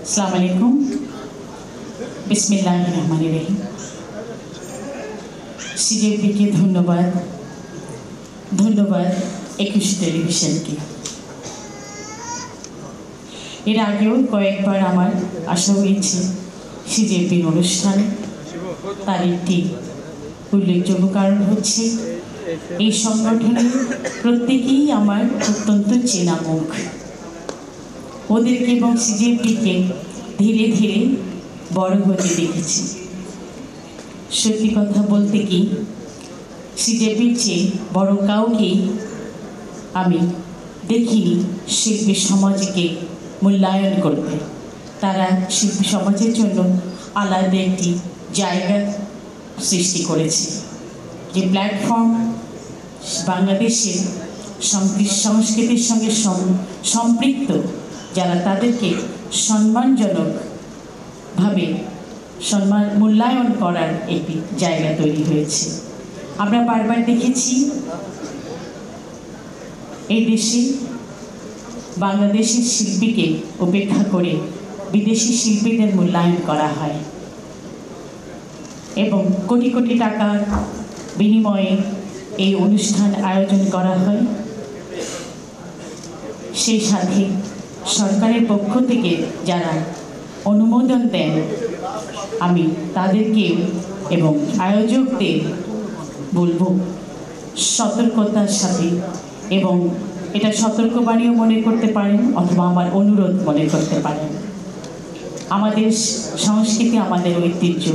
अस्सलाम वालेकुम, बिस्मिल्लाहिर्रहमानिर्रहीम। सीजेपी के धन्यवाद 21 टेलिविजनকে। এর আগেও কয়েকবার আমার আসা হয়েছে সিজেপির অনুষ্ঠানে। তার একটি উল্লেখযোগ্য কারণ হচ্ছে এই সংগঠনের প্রত্যেকেই আমার অত্যন্ত চেনা মুখ। ওদেরকে এবং সিজেপিকে ধীরে ধীরে বড় হতে দেখেছি। সত্যি কথা বলতে কি, সিজেপির চেয়ে বড় কাউকেই আমি দেখিনি শিল্পী সমাজকে মূল্যায়ন করতে। তারা শিল্পী সমাজের জন্য আলাদা একটি জায়গা সৃষ্টি করেছে, যে প্ল্যাটফর্ম বাংলাদেশের সংস্কৃতির সঙ্গে সম্পৃক্ত যারা, তাদেরকে সম্মানজনকভাবে মূল্যায়ন করার একটি জায়গা তৈরি হয়েছে। আমরা বারবার দেখেছি এই দেশে বাংলাদেশের শিল্পীকে উপেক্ষা করে বিদেশি শিল্পীদের মূল্যায়ন করা হয় এবং কোটি কোটি টাকার বিনিময়ে এই অনুষ্ঠান আয়োজন করা হয়। সেই সাথে সরকারের পক্ষ থেকে যারা অনুমোদন দেন, আমি তাদেরকে এবং আয়োজকদের বলবো সতর্কতার সাথে, এবং এটা সতর্কবাণীও মনে করতে পারেন অথবা আমার অনুরোধ মনে করতে পারেন। আমাদের সংস্কৃতি, আমাদের ঐতিহ্য,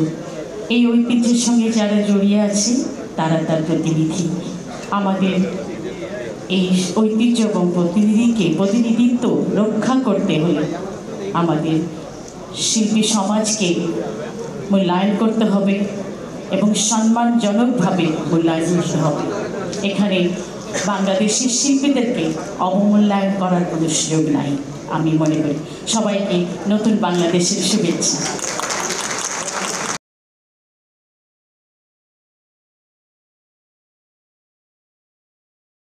এই ঐতিহ্যের সঙ্গে যারা জড়িয়ে আছে তারা তার প্রতিনিধি। আমাদের এই ঐতিহ্য এবং প্রতিনিধিত্ব রক্ষা করতে হলে আমাদের শিল্পী সমাজকে মূল্যায়ন করতে হবে এবং সম্মানজনকভাবে মূল্যায়ন করতে হবে। এখানে বাংলাদেশের শিল্পীদেরকে অবমূল্যায়ন করার কোনো সুযোগ নাই আমি মনে করি। সবাইকে নতুন বাংলাদেশের শুভেচ্ছা।